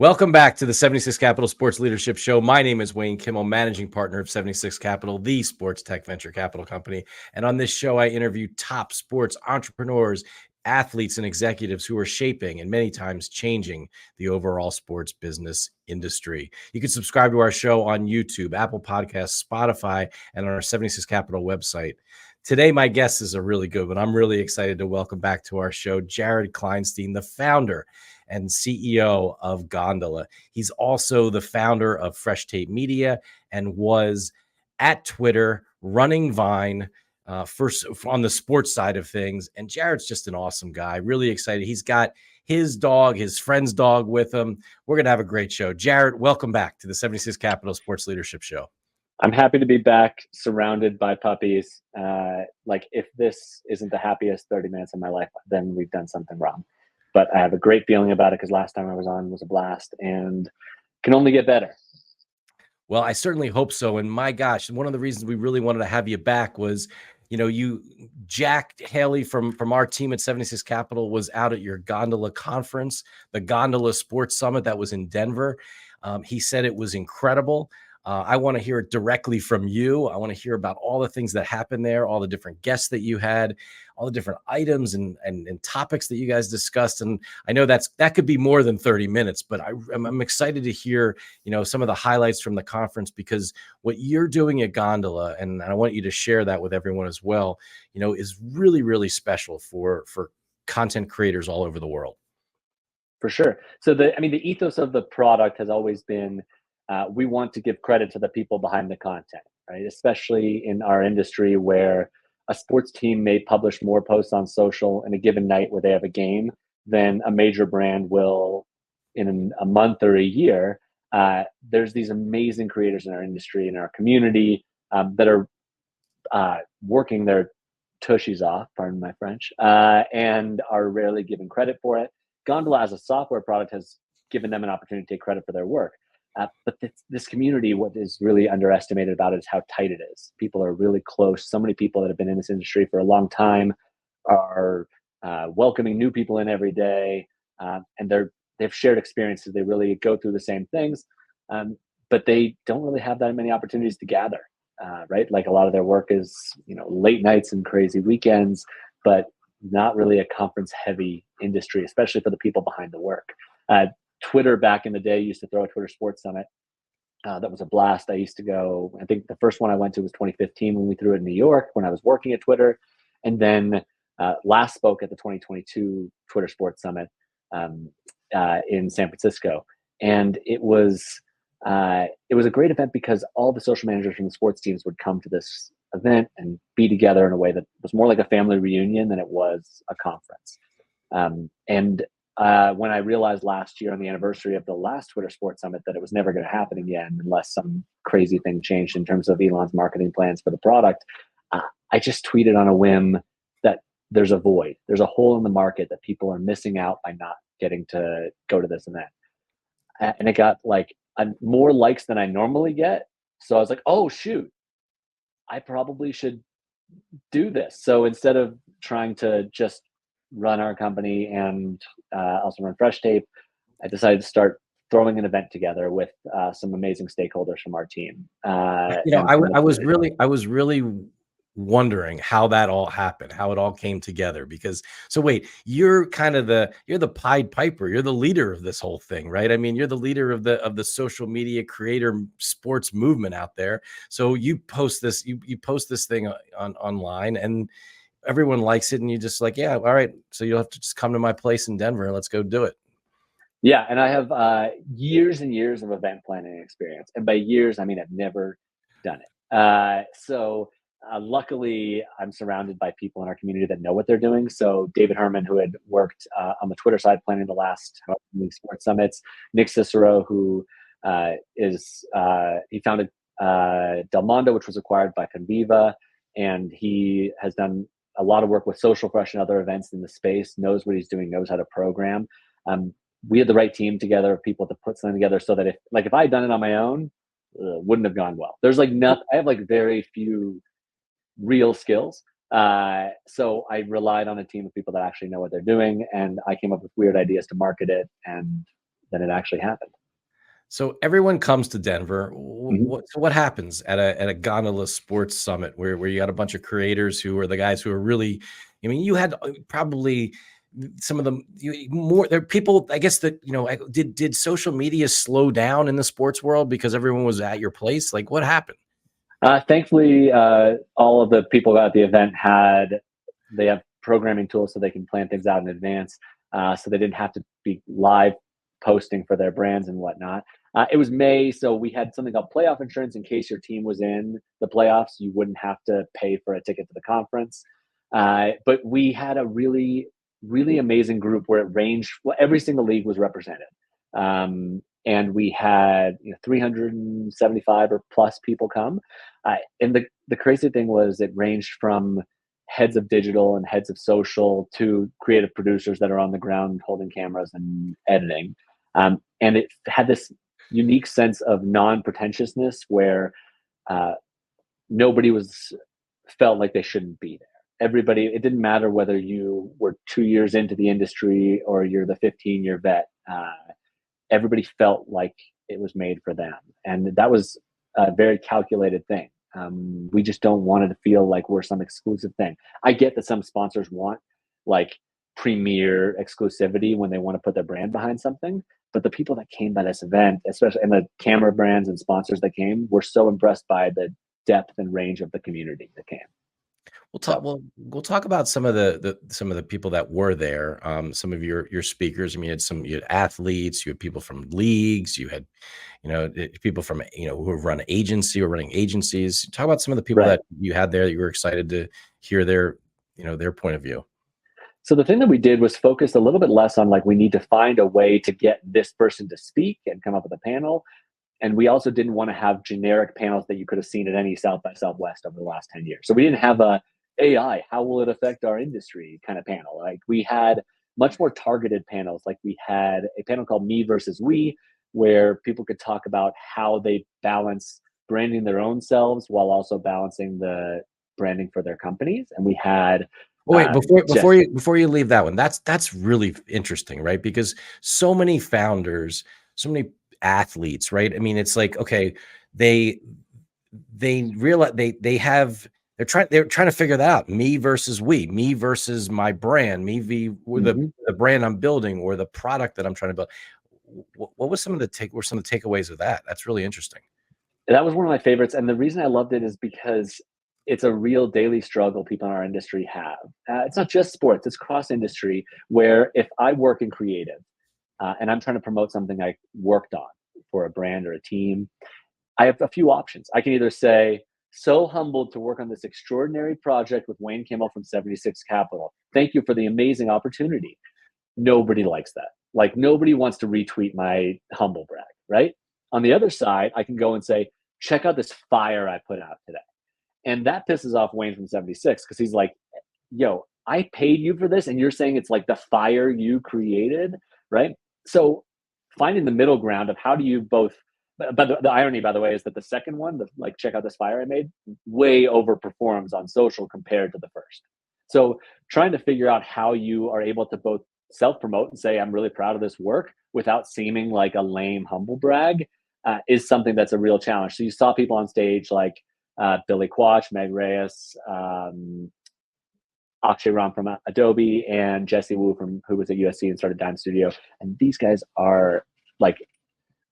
Welcome back to the 76 Capital Sports Leadership Show. My name is Wayne Kimmel, managing partner of 76 Capital, the sports tech venture capital company. And on this show, I interview top sports entrepreneurs, athletes, and executives who are shaping and many times changing the overall sports business industry. You can subscribe to our show on YouTube, Apple Podcasts, Spotify, and on our 76 Capital website. Today, my guest is a really good one. I'm really excited to welcome back to our show Jared Kleinstein, the founder and CEO of Gondola. He's also the founder of Fresh Tape Media and was at Twitter, running Vine, first on the sports side of things. And Jared's just an awesome guy. Really excited. He's got his dog, his friend's dog with him. We're going to have a great show. Jared, welcome back to the 76 Capital Sports Leadership Show. I'm happy to be back surrounded by puppies. If this isn't the happiest 30 minutes of my life, then we've done something wrong. But I have a great feeling about it because last time I was on was a blast and can only get better. Well, I certainly hope so. And my gosh, one of the reasons we really wanted to have you back was, Jack Haley from our team at 76 Capital was out at your Gondola conference, the Gondola Sports Summit that was in Denver. He said it was incredible. I want to hear it directly from you. I want to hear about all the things that happened there, all the different guests that you had, all the different items and topics that you guys discussed. And I know that could be more than 30 minutes, but I'm excited to hear, some of the highlights from the conference, because what you're doing at Gondola, and I want you to share that with everyone as well, is really, really special for content creators all over the world. For sure. So the ethos of the product has always been, we want to give credit to the people behind the content, right? Especially in our industry where a sports team may publish more posts on social in a given night where they have a game than a major brand will in a month or a year. There's these amazing creators in our industry, in our community, that are working their tushies off, pardon my French, and are rarely given credit for it. Gondola as a software product has given them an opportunity to take credit for their work. But this community, what is really underestimated about it is how tight it is. People are really close. So many people that have been in this industry for a long time are welcoming new people in every day, and they've shared experiences. They really go through the same things, but they don't really have that many opportunities to gather, right? Like a lot of their work is, late nights and crazy weekends, but not really a conference-heavy industry, especially for the people behind the work. Twitter back in the day used to throw a Twitter Sports Summit. That was a blast. I used to go, I think the first one I went to was 2015 when we threw it in New York when I was working at Twitter. And then last spoke at the 2022 Twitter Sports Summit in San Francisco. And it was a great event because all the social managers from the sports teams would come to this event and be together in a way that was more like a family reunion than it was a conference. When I realized last year on the anniversary of the last Twitter Sports Summit that it was never going to happen again unless some crazy thing changed in terms of Elon's marketing plans for the product, I just tweeted on a whim that there's a void. There's a hole in the market that people are missing out by not getting to go to this event. And it got more likes than I normally get. So I was like, oh, shoot, I probably should do this. So instead of trying to just run our company and also run Fresh Tape, I decided to start throwing an event together with some amazing stakeholders from our team. I was really wondering how that all happened, how it all came together. Because wait, you're the Pied Piper, you're the leader of this whole thing, right? I mean, you're the leader of the social media creator sports movement out there. So you post this, you post this thing online, and everyone likes it, and you just like, yeah, all right, so you'll have to just come to my place in Denver and let's go do it. Yeah, and I have years and years of event planning experience, and by years I mean I've never done it. Luckily, I'm surrounded by people in our community that know what they're doing. So David Herman, who had worked on the Twitter side planning the last sports summits, Nick Cicero, who he founded Del Mondo, which was acquired by Conviva, and he has done a lot of work with Social Fresh and other events in the space, knows what he's doing, knows how to program. We had the right team together of people to put something together so that if I had done it on my own, wouldn't have gone well. There's I have very few real skills. So I relied on a team of people that actually know what they're doing. And I came up with weird ideas to market it. And than it actually happened. So everyone comes to Denver. Mhm. What happens at a Gondola Sports Summit where you got a bunch of creators who are the guys who are really, I mean, you had probably some of them more there are people, I guess that, did social media slow down in the sports world because everyone was at your place? Like what happened? Thankfully, all of the people at the event they have programming tools so they can plan things out in advance. So they didn't have to be live posting for their brands and whatnot. It was May, so we had something called playoff insurance in case your team was in the playoffs. You wouldn't have to pay for a ticket to the conference. But we had a really, really amazing group where it ranged, well, every single league was represented. And we had 375 or plus people come. And the crazy thing was it ranged from heads of digital and heads of social to creative producers that are on the ground holding cameras and editing. And it had this unique sense of non-pretentiousness where uh, nobody was felt like they shouldn't be there. Everybody, it didn't matter whether you were 2 years into the industry or you're the 15-year vet. Everybody felt like it was made for them, and that was a very calculated thing. We just don't want it to feel like we're some exclusive thing. I get that some sponsors want like premier exclusivity when they want to put their brand behind something, but the people that came by this event, especially and the camera brands and sponsors that came, were so impressed by the depth and range of the community that came. So We'll talk about some of some of the people that were there. Some of your speakers. I mean, you had athletes, you had people from leagues, you had people from who run agency or running agencies. Talk about some of the people right. that you had there that you were excited to hear their point of view. So the thing that we did was focus a little bit less on like we need to find a way to get this person to speak and come up with a panel. And we also didn't want to have generic panels that you could have seen at any South by Southwest over the last 10 years. So we didn't have a AI, how will it affect our industry kind of panel. Like we had much more targeted panels. Like we had a panel called Me versus We, where people could talk about how they balance branding their own selves while also balancing the branding for their companies. And we had Oh, wait, Jess. before you leave that one, that's really interesting, right? Because so many founders, so many athletes, right? I mean, it's like, okay, they realize they're trying to figure that out. Me versus we, me versus my brand, the brand I'm building or the product that I'm trying to build. What was some of the takeaways of that? That's really interesting. That was one of my favorites, and the reason I loved it is because it's a real daily struggle people in our industry have. It's not just sports; it's cross industry. Where if I work in creative and I'm trying to promote something I worked on for a brand or a team, I have a few options. I can either say, "So humbled to work on this extraordinary project with Wayne Kimmel from 76 Capital. Thank you for the amazing opportunity." Nobody likes that. Like nobody wants to retweet my humble brag, right? On the other side, I can go and say, check out this fire I put out today. And that pisses off Wayne from 76 because he's like, yo, I paid you for this and you're saying it's like the fire you created, right? So finding the middle ground of how do you both, but the irony, by the way, is that the second one, the like check out this fire I made, way overperforms on social compared to the first. So trying to figure out how you are able to both self-promote and say I'm really proud of this work without seeming like a lame humble brag is something that's a real challenge. So you saw people on stage like Billy Quach, Meg Reyes, Akshay Ram from Adobe, and Jesse Wu from who was at USC and started Dime Studio. And these guys are like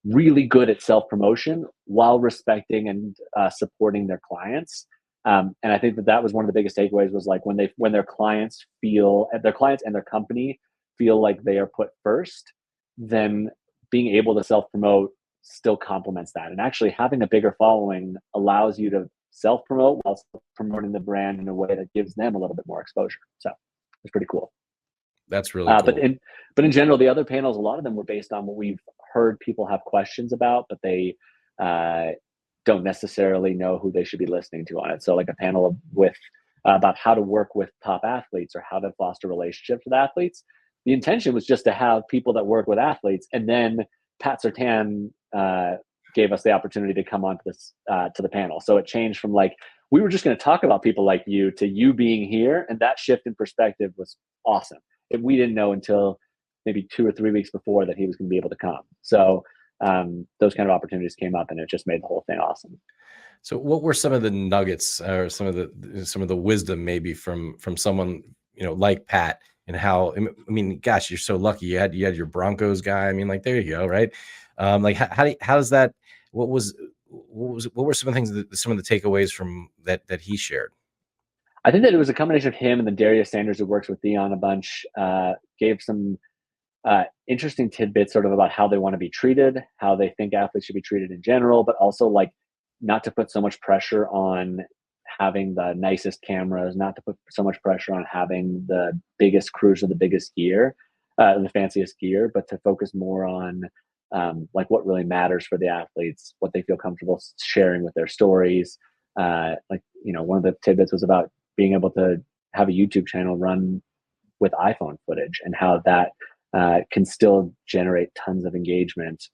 really good at self promotion while respecting and supporting their clients. And I think that was one of the biggest takeaways was like when their clients and their company feel like they are put first, then being able to self promote still complements that. And actually having a bigger following allows you to self promote while promoting the brand in a way that gives them a little bit more exposure. So it's pretty cool. That's really cool. But in general, the other panels, a lot of them were based on what we've heard people have questions about, but they don't necessarily know who they should be listening to on it. So like a panel with about how to work with top athletes or how to foster relationships with athletes. The intention was just to have people that work with athletes, and then Pat Sertan gave us the opportunity to come onto this to the panel. So it changed from like we were just going to talk about people like you to you being here, and that shift in perspective was awesome. We didn't know until maybe 2 or 3 weeks before that he was going to be able to come. So those kind of opportunities came up, and it just made the whole thing awesome. So what were some of the nuggets or some of the wisdom maybe from someone, like Pat, and how, I mean, gosh, you're so lucky you had your Broncos guy. I mean, like, there you go. Right. Like how does that, what were some of the things some of the takeaways from that he shared? I think that it was a combination of him and then Darius Sanders, who works with Dion a bunch, gave some interesting tidbits sort of about how they want to be treated, how they think athletes should be treated in general, but also like not to put so much pressure on having the nicest cameras, not to put so much pressure on having the biggest crews or the biggest gear, the fanciest gear, but to focus more on like what really matters for the athletes, what they feel comfortable sharing with their stories. One of the tidbits was about being able to have a YouTube channel run with iPhone footage, and how that can still generate tons of engagement,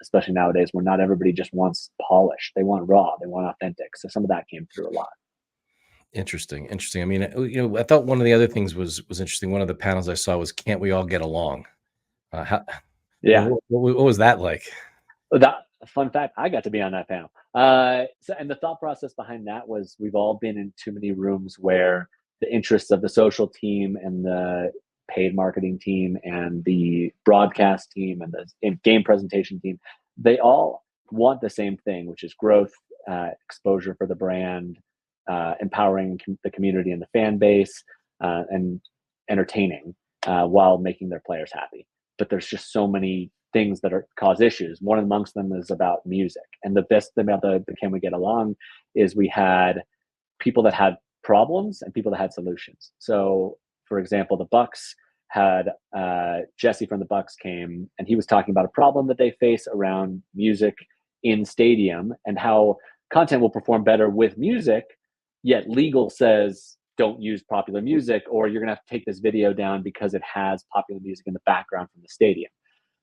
especially nowadays when not everybody just wants polished. They want raw, they want authentic. So some of that came through a lot. Interesting. I mean, I thought one of the other things was interesting. One of the panels I saw was, "Can't we all get along?" How, Yeah. what was that like? That fun fact, I got to be on that panel. And the thought process behind that was, we've all been in too many rooms where the interests of the social team and the paid marketing team and the broadcast team and the game presentation team, they all want the same thing, which is growth, exposure for the brand, empowering the community and the fan base, and entertaining, while making their players happy. But there's just so many things that cause issues. One amongst them is about music. And the best thing about the Can We Get Along is we had people that had problems and people that had solutions. So, for example, the Bucks had Jesse from the Bucks came, and he was talking about a problem that they face around music in stadium and how content will perform better with music, yet legal says don't use popular music, or you're going to have to take this video down because it has popular music in the background from the stadium.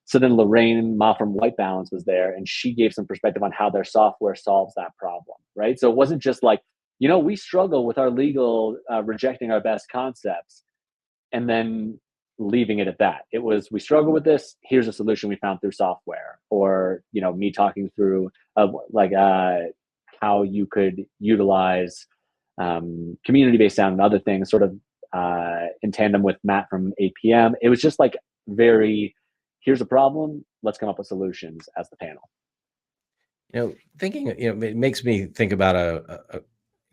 So then Lorraine Ma from White Balance was there, and she gave some perspective on how their software solves that problem, right? So it wasn't just like, we struggle with our legal rejecting our best concepts and then leaving it at that. It was, we struggle with this, here's a solution we found through software. Or, me talking through how you could utilize community-based sound and other things sort of in tandem with Matt from APM. It was just like very, here's a problem, let's come up with solutions as the panel. Thinking, it makes me think about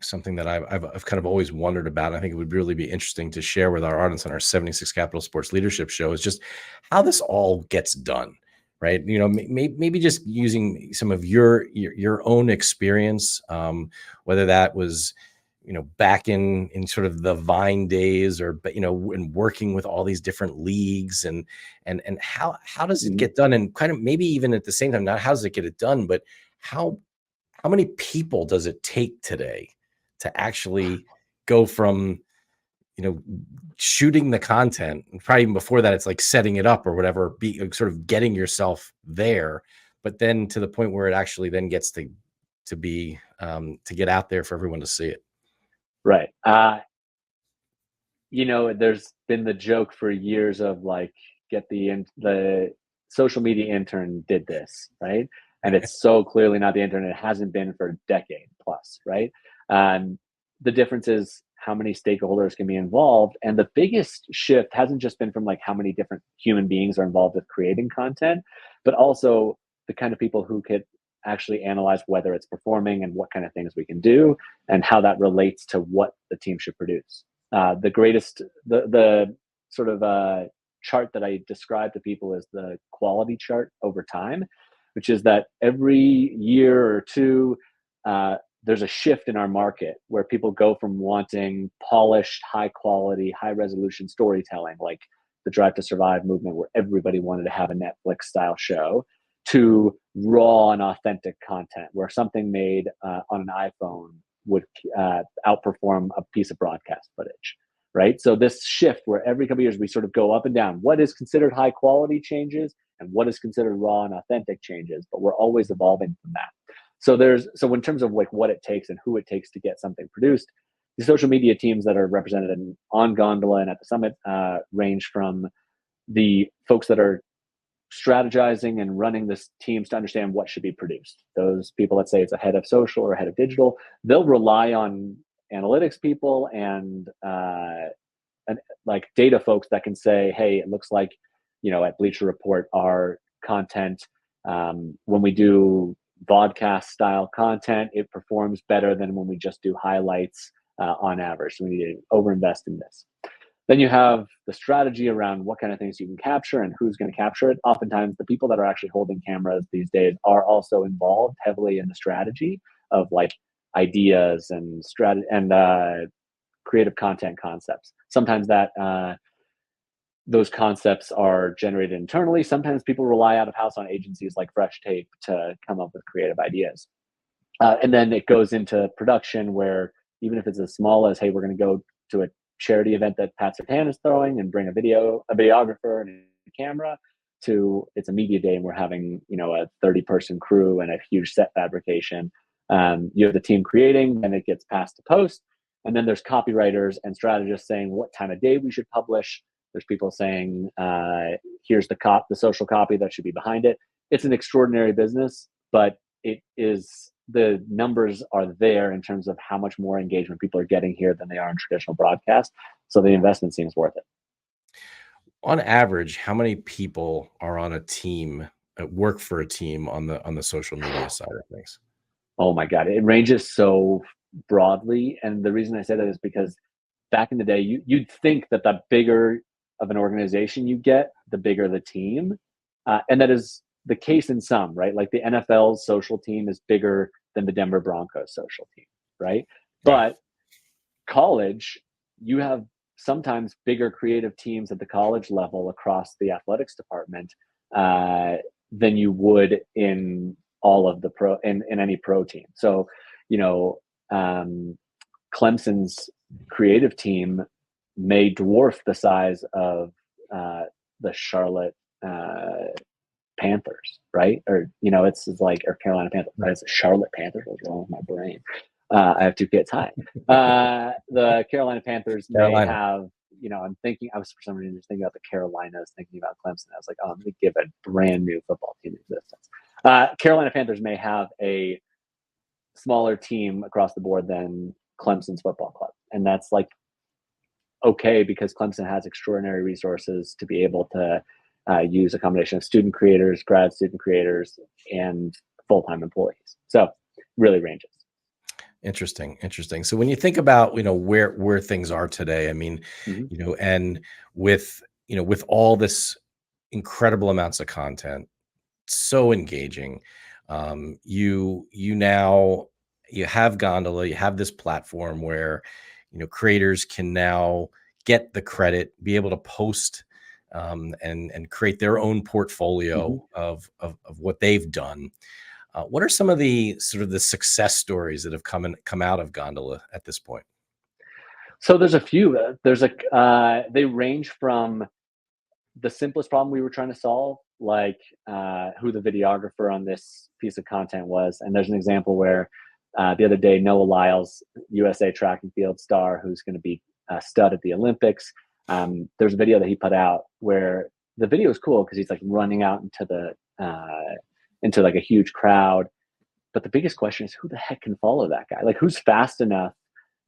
something that I've kind of always wondered about. I think it would really be interesting to share with our audience on our 76 Capital Sports Leadership Show, is just how this all gets done, right? Maybe just using some of your own experience, whether that was, back in sort of the Vine days, or, but, in working with all these different leagues, and how does it get done? And kind of maybe even at the same time, not how does it get it done, but how many people does it take today to actually go from, shooting the content, and probably even before that, it's like setting it up or whatever, be sort of getting yourself there, but then to the point where it actually then gets to be to get out there for everyone to see it. Right. There's been the joke for years of like, get the social media intern did this, right? And it's so clearly not the intern. It hasn't been for a decade plus, right? The difference is how many stakeholders can be involved. And the biggest shift hasn't just been from like how many different human beings are involved with creating content, but also the kind of people who could actually analyze whether it's performing and what kind of things we can do and how that relates to what the team should produce. The sort of chart that I describe to people is the quality chart over time, which is that every year or two, there's a shift in our market where people go from wanting polished, high quality, high resolution storytelling, like the Drive to Survive movement, where everybody wanted to have a Netflix style show, to raw and authentic content, where something made on an iPhone would outperform a piece of broadcast footage, right? So this shift where every couple of years we sort of go up and down. What is considered high quality changes and what is considered raw and authentic changes, but we're always evolving from that. So in terms of like what it takes and who it takes to get something produced, the social media teams that are represented on Gondola and at the summit range from the folks that are strategizing and running this teams to understand what should be produced. Those people, let's say it's a head of social or a head of digital, they'll rely on analytics people and like data folks that can say, hey, it looks like, at Bleacher Report, our content, when we do vodcast style content, it performs better than when we just do highlights on average. So we need to overinvest in this. Then you have the strategy around what kind of things you can capture and who's going to capture it. Oftentimes, the people that are actually holding cameras these days are also involved heavily in the strategy of like ideas and strategy and creative content concepts. Sometimes those concepts are generated internally. Sometimes people rely out of house on agencies like Fresh Tape to come up with creative ideas. And then it goes into production where even if it's as small as, hey, we're going to go to a charity event that Pat Sertan is throwing and bring a videographer and a camera, to it's a media day and we're having, a 30-person crew and a huge set fabrication. You have the team creating, then it gets passed to post. And then there's copywriters and strategists saying what time of day we should publish. There's people saying, here's the social copy that should be behind it. It's an extraordinary business, but the numbers are there in terms of how much more engagement people are getting here than they are in traditional broadcast. So the investment seems worth it. On average, how many people are on a team, work for a team on the social media side of things? Oh my God, it ranges so broadly. And the reason I say that is because back in the day, you'd think that the bigger of an organization you get, the bigger the team. And that is the case in some, right? Like the NFL's social team is bigger than the Denver Broncos social team, right? But college, you have sometimes bigger creative teams at the college level across the athletics department than you would in all of the in any pro team. So, Clemson's creative team may dwarf the size of the Charlotte Panthers, right? Or it's like, or Carolina Panthers. Right? It's Charlotte Panthers. What's wrong with my brain? I have two kids. Hi. The Carolina Panthers may have. I'm thinking. I was for some reason just thinking about the Carolinas, thinking about Clemson. I was like, I'm going to give a brand new football team existence. Carolina Panthers may have a smaller team across the board than Clemson's football club, and that's like okay because Clemson has extraordinary resources to be able to use a combination of student creators, grad student creators, and full-time employees. So really ranges. Interesting. So when you think about, where things are today, I mean, and with all this incredible amounts of content, so engaging, you have Gondola, you have this platform where, creators can now get the credit, be able to post and create their own portfolio of what they've done. What are some of the sort of the success stories that have come out of Gondola at this point? So there's a few. They range from the simplest problem we were trying to solve, like who the videographer on this piece of content was. And there's an example where the other day, Noah Lyles, USA track and field star, who's going to be a stud at the Olympics. There's a video that he put out where the video is cool because he's like running out into like a huge crowd. But the biggest question is who the heck can follow that guy? Like who's fast enough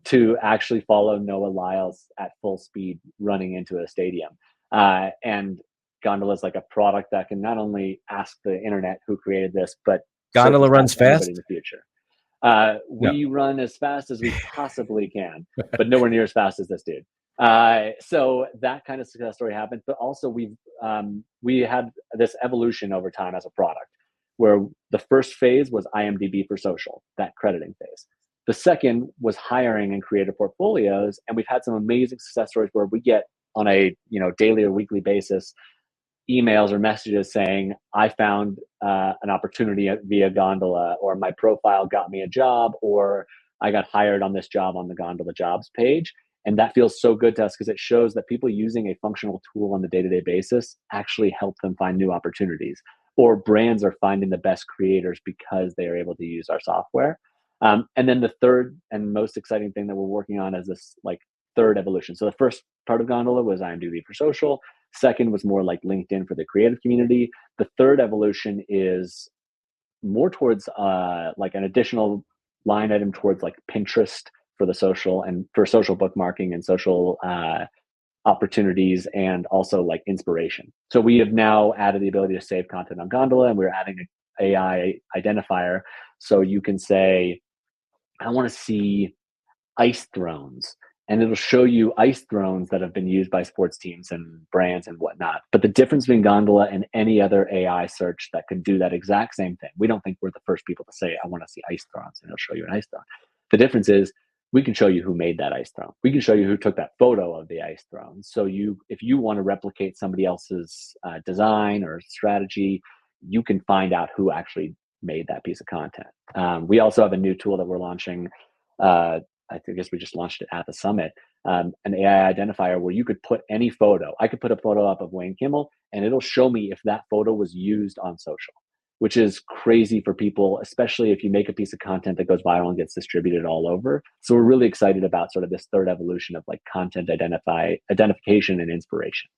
to actually follow Noah Lyles at full speed running into a stadium? And Gondola is like a product that can not only ask the internet who created this, but Gondola runs fast in the future. We run as fast as we possibly can, but nowhere near as fast as this dude. So that kind of success story happened, but also we had this evolution over time as a product where the first phase was IMDb for social, that crediting phase. The second was hiring and creative portfolios. And we've had some amazing success stories where we get on a daily or weekly basis emails or messages saying, I found an opportunity via Gondola, or my profile got me a job, or I got hired on this job on the Gondola jobs page. And that feels so good to us because it shows that people using a functional tool on the day-to-day basis actually help them find new opportunities, or brands are finding the best creators because they are able to use our software. And then the third and most exciting thing that we're working on is this like third evolution. So the first part of Gondola was IMDb for social. Second was more like LinkedIn for the creative community. The third evolution is more towards like an additional line item towards like Pinterest for the social and for social bookmarking and social opportunities, and also like inspiration. So we have now added the ability to save content on Gondola, and we're adding an AI identifier. So you can say, I want to see ice thrones, and it'll show you ice thrones that have been used by sports teams and brands and whatnot. But the difference between Gondola and any other AI search that could do that exact same thing, we don't think we're the first people to say, I want to see ice thrones, and it'll show you an ice throne. The difference is we can show you who made that ice throne. We can show you who took that photo of the ice throne. So if you want to replicate somebody else's design or strategy, you can find out who actually made that piece of content. We also have a new tool that we're launching. I guess we just launched it at the summit, an AI identifier where you could put any photo. I could put a photo up of Wayne Kimmel, and it'll show me if that photo was used on social, which is crazy for people, especially if you make a piece of content that goes viral and gets distributed all over. So we're really excited about sort of this third evolution of like content identification and inspiration.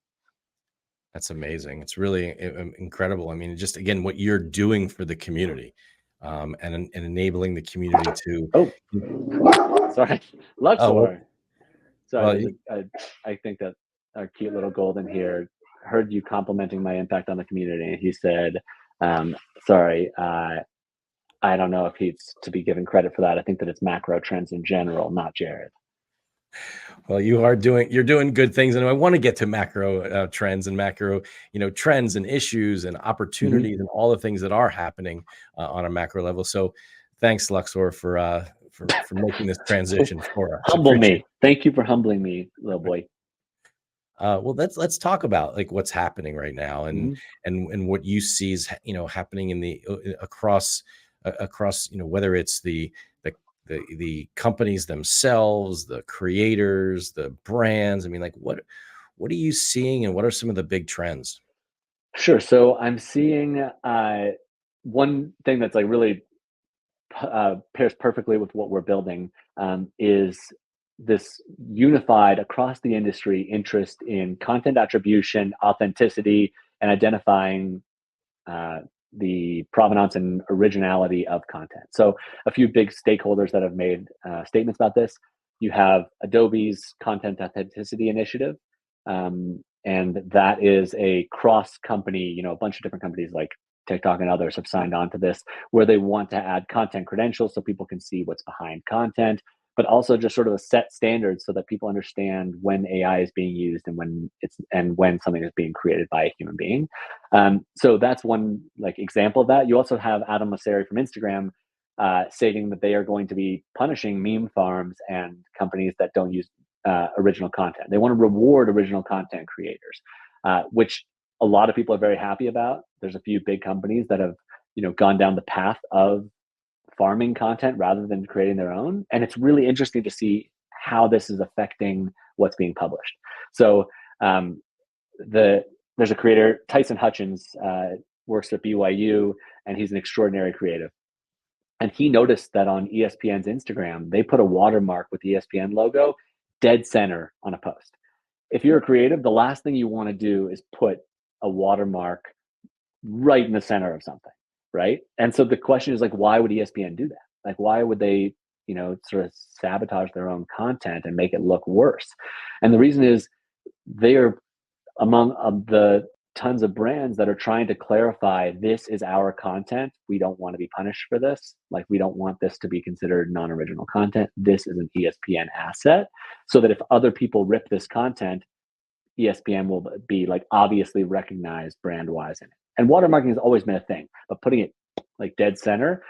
That's amazing. It's really incredible. I mean, just again, what you're doing for the community, and enabling the community to. Oh, sorry, Luxor. Sorry, well, I think that our cute little golden here heard you complimenting my impact on the community, and he said, "Sorry, I don't know if he's to be given credit for that. I think that it's macro trends in general, not Jared." Well, you're doing good things, and I want to get to macro trends and macro, trends and issues and opportunities and all the things that are happening on a macro level. So, thanks, Luxor, for making this transition for us. Humble me. Thank you for humbling me, little boy. Well, let's talk about like what's happening right now, and what you see is happening in the across whether it's the companies themselves, the creators, the brands. I mean, like what are you seeing, and what are some of the big trends? Sure. So I'm seeing one thing that's like really pairs perfectly with what we're building, is this unified across the industry interest in content attribution, authenticity, and identifying the provenance and originality of content. So a few big stakeholders that have made statements about this. You have Adobe's Content Authenticity Initiative, and that is a cross-company, a bunch of different companies like TikTok and others have signed on to this, where they want to add content credentials so people can see what's behind content, but also just sort of a set standards so that people understand when AI is being used and when something is being created by a human being. So that's one like example of that. You also have Adam Mosseri from Instagram stating that they are going to be punishing meme farms and companies that don't use original content. They want to reward original content creators, which a lot of people are very happy about. There's a few big companies that have, gone down the path of farming content rather than creating their own. And it's really interesting to see how this is affecting what's being published. So there's a creator, Tyson Hutchins, works at BYU, and he's an extraordinary creative. And he noticed that on ESPN's Instagram, they put a watermark with the ESPN logo dead center on a post. If you're a creative, the last thing you want to do is put a watermark right in the center of something, right? And so the question is like, why would ESPN do that? Like, why would they, sort of sabotage their own content and make it look worse? And the reason is they are among the tons of brands that are trying to clarify, this is our content. We don't want to be punished for this. Like, we don't want this to be considered non-original content. This is an ESPN asset, so that if other people rip this content, ESPN will be like obviously recognized brand wise in it. And watermarking has always been a thing, but putting it like dead center,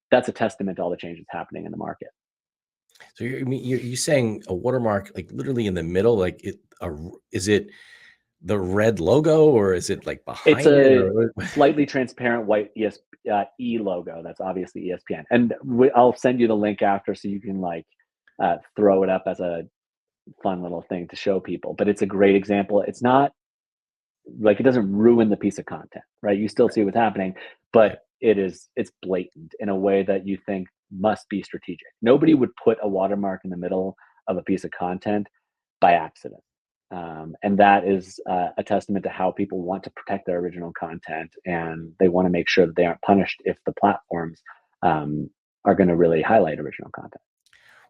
that's a testament to all the changes happening in the market. So you're saying a watermark like literally in the middle, like is it the red logo, or is it like It's behind it? a slightly transparent white E logo that's obviously ESPN. And I'll send you the link after so you can like throw it up as a fun little thing to show people. But it's a great example. It's not like, it doesn't ruin the piece of content, right? You still see what's happening, but it's blatant in a way that you think must be strategic. Nobody would put a watermark in the middle of a piece of content by accident. And that is a testament to how people want to protect their original content, and they want to make sure that they aren't punished if the platforms um, are going to really highlight original content.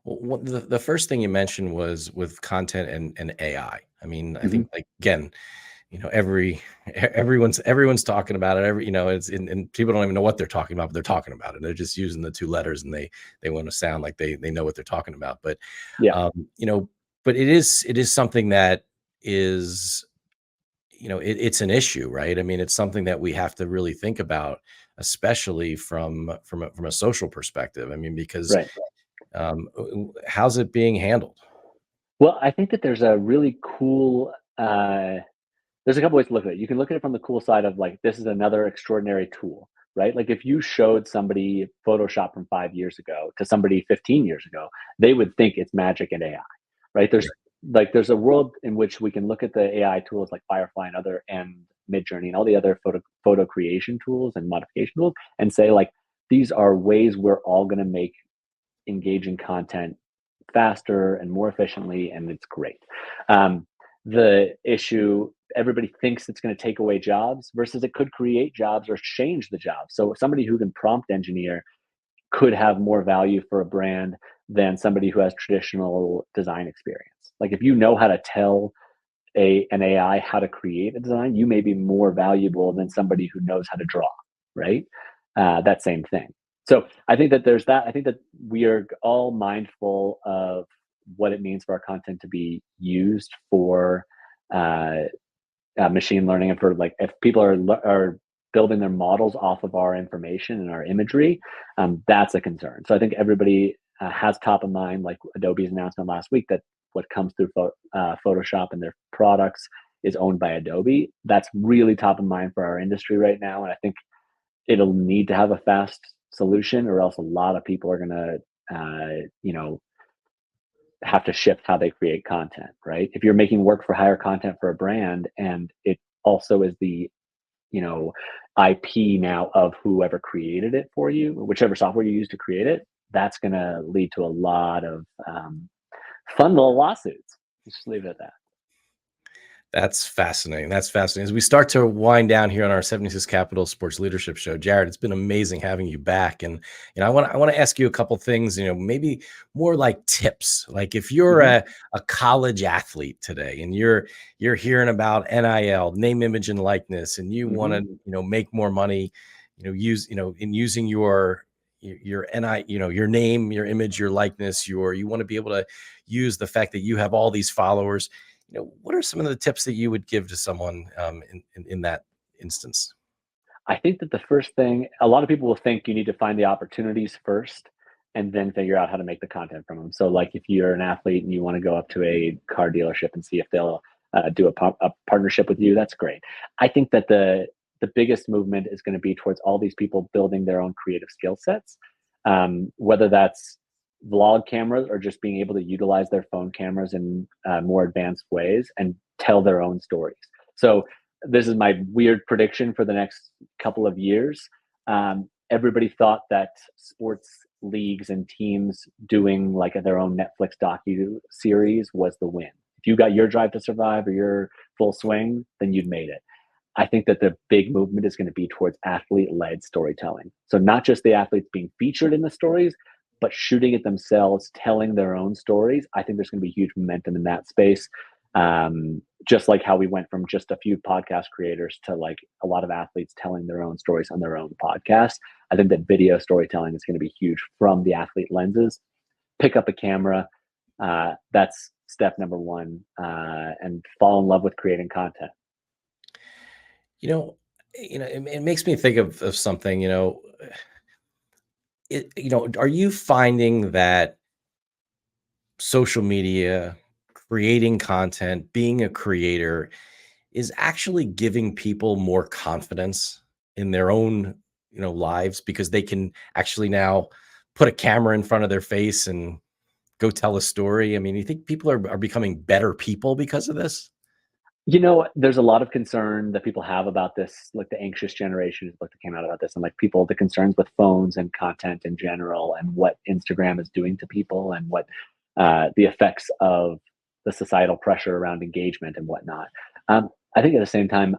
Well, the first thing you mentioned was with content and AI. I mean, I Hmm. think like again, everyone's talking about it. It's and people don't even know what they're talking about, but they're talking about it. They're just using the two letters, and they want to sound like they know what they're talking about. But Yeah, um, you know, but it is something that is it's an issue, right? I mean, it's something that we have to really think about, especially from a social perspective. I mean, because right. how's it being handled? Well, I think that there's a really cool. There's a couple ways to look at it. You can look at it from the cool side of like this is another extraordinary tool, right? Like if you showed somebody Photoshop from 5 years ago to somebody 15 years ago, they would think it's magic and AI, right? There's a world in which we can look at the AI tools like Firefly and other and Midjourney and all the other photo creation tools and modification tools and say like these are ways we're all going to make engaging content faster and more efficiently, and it's great. Um, the issue everybody thinks it's going to take away jobs versus it could create jobs or change the job. So somebody who can prompt engineer could have more value for a brand than somebody who has traditional design experience. Like if you know how to tell an AI how to create a design, you may be more valuable than somebody who knows how to draw, right? That same thing. So I think that there's that. I think that we are all mindful of what it means for our content to be used for uh, machine learning and for like if people are building their models off of our information and our imagery, that's a concern. So I think everybody has top of mind, like Adobe's announcement last week that what comes through Photoshop and their products is owned by Adobe. That's really top of mind for our industry right now, and I think it'll need to have a fast solution, or else a lot of people are going to, have to shift how they create content. Right? If you're making work for hire content for a brand, and it also is the you know IP now of whoever created it for you, whichever software you use to create it, that's going to lead to a lot of fun little lawsuits. Just leave it at that. That's fascinating. That's fascinating. As we start to wind down here on our 76 Capital Sports Leadership Show, Jared, it's been amazing having you back. And I want to ask you a couple things, maybe more like tips. Like if you're Hmm. a college athlete today and you're hearing about NIL, name, image, and likeness, and you want Hmm. to, make more money, in using your NI, your name, your image, your likeness, you want to be able to use the fact that you have all these followers. What are some of the tips that you would give to someone in that instance? I think that the first thing, a lot of people will think you need to find the opportunities first and then figure out how to make the content from them. So, like if you're an athlete and you want to go up to a car dealership and see if they'll do a partnership with you, that's great. I think that the biggest movement is going to be towards all these people building their own creative skill sets, whether that's vlog cameras or just being able to utilize their phone cameras in more advanced ways and tell their own stories. So this is my weird prediction for the next couple of years. Everybody thought that sports leagues and teams doing like their own Netflix docu series was the win. If you got your Drive to Survive or your Full Swing, then you'd made it. I think that the big movement is going to be towards athlete-led storytelling. So not just the athletes being featured in the stories, but shooting it themselves, telling their own stories. I think there's going to be huge momentum in that space. Just like how we went from just a few podcast creators to like a lot of athletes telling their own stories on their own podcast. I think that video storytelling is going to be huge from the athlete lenses. Pick up a camera. That's step number one, and fall in love with creating content. You know, it makes me think of something. Are you finding that social media, creating content, being a creator is actually giving people more confidence in their own, lives because they can actually now put a camera in front of their face and go tell a story? I mean, you think people are becoming better people because of this? There's a lot of concern that people have about this, like the anxious generation is book that came out about this, and like people, the concerns with phones and content in general, and what Instagram is doing to people, and what the effects of the societal pressure around engagement and whatnot. I think at the same time,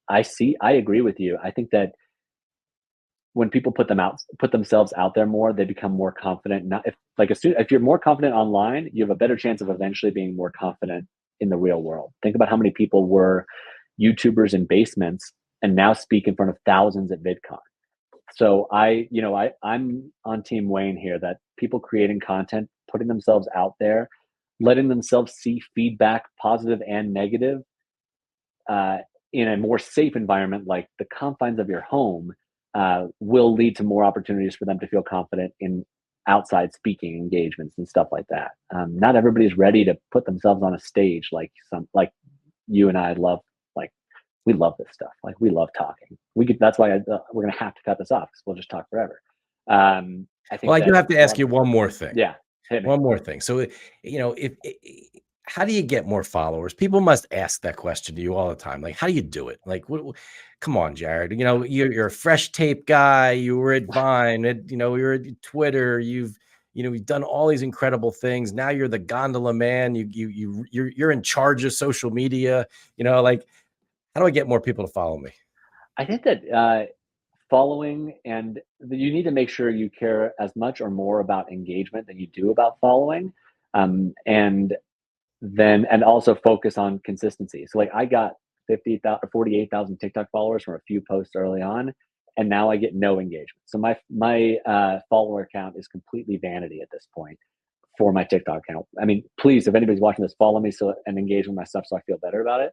I agree with you. I think that when people put themselves out there more, they become more confident. Not if like a student, if you're more confident online, you have a better chance of eventually being more confident in the real world. Think about how many people were YouTubers in basements and now speak in front of thousands at VidCon. So I'm on Team Wayne here, that people creating content, putting themselves out there, letting themselves see feedback, positive and negative, uh, in a more safe environment like the confines of your home, will lead to more opportunities for them to feel confident in outside speaking engagements and stuff like that. Not everybody's ready to put themselves on a stage like you and I love. Like, we love this stuff. Like, we love talking. That's why we're gonna have to cut this off because we'll just talk forever. I think Well, I do that have to ask you one more thing. yeah, hit me. One more thing. So, if how do you get more followers? People must ask that question to you all the time. Like, how do you do it? Like, come on, Jared. You're a fresh tape guy. You were at Vine. You're at Twitter. You've done all these incredible things. Now you're the Gondola man. You're in charge of social media. Like, how do I get more people to follow me? I think that following, and you need to make sure you care as much or more about engagement than you do about following, and also focus on consistency. So like, I got 50,000 or 48,000 TikTok followers from a few posts early on, and now I get no engagement. So my follower count is completely vanity at this point for my TikTok account. I mean, please, if anybody's watching this, follow me and engage with my stuff so I feel better about it.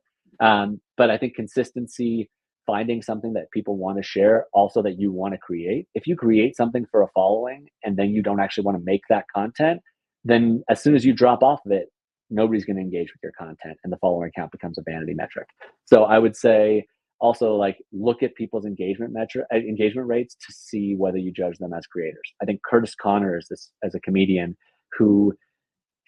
But I think consistency, finding something that people want to share, also that you want to create. If you create something for a following and then you don't actually want to make that content, then as soon as you drop off of it, nobody's going to engage with your content and the follower count becomes a vanity metric. So I would say also, like, look at people's engagement rates to see whether you judge them as creators. I think Curtis Connor is this as a comedian who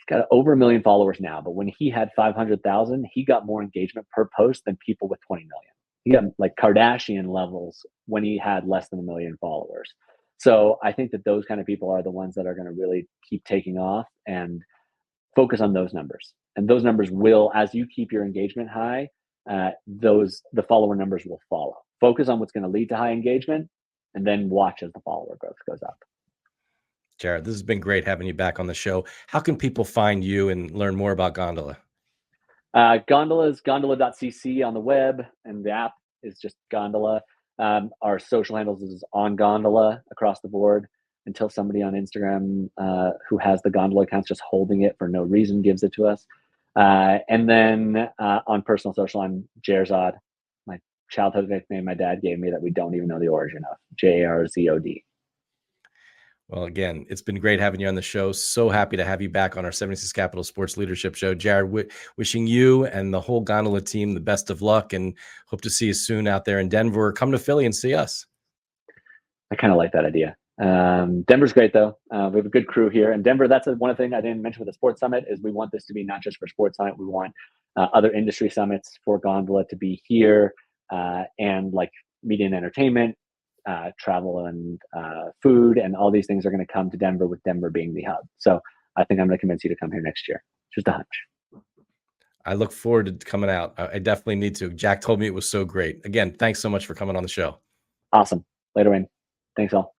got over 1 million followers now, but when he had 500,000, he got more engagement per post than people with 20 million. He got like Kardashian levels when he had less than 1 million followers. So I think that those kind of people are the ones that are going to really keep taking off, and focus on those numbers. And those numbers will, as you keep your engagement high, the follower numbers will follow. Focus on what's going to lead to high engagement, and then watch as the follower growth goes up. Jared, this has been great having you back on the show. How can people find you and learn more about Gondola? Gondola is gondola.cc on the web, and the app is just Gondola. Our social handles is on Gondola across the board, until somebody on Instagram who has the Gondola account just holding it for no reason gives it to us. And then on personal social, I'm Jarzod, my childhood nickname my dad gave me that we don't even know the origin of, Jarzod. Well, again, it's been great having you on the show. So happy to have you back on our 76 Capital Sports Leadership Show. Jared, wishing you and the whole Gondola team the best of luck, and hope to see you soon out there in Denver. Come to Philly and see us. I kind of like that idea. Denver's great though. We have a good crew here, and Denver, that's one thing I didn't mention with the Sports Summit, is we want this to be not just for Sports Summit. We want other industry summits for Gondola to be here, and like media and entertainment, travel and food, and all these things are going to come to Denver, with Denver being the hub. So I think I'm going to convince you to come here next year. Just a hunch. I look forward to coming out. I definitely need to. Jack told me it was so great. Again, thanks so much for coming on the show. Awesome. Later, Wayne. Thanks all.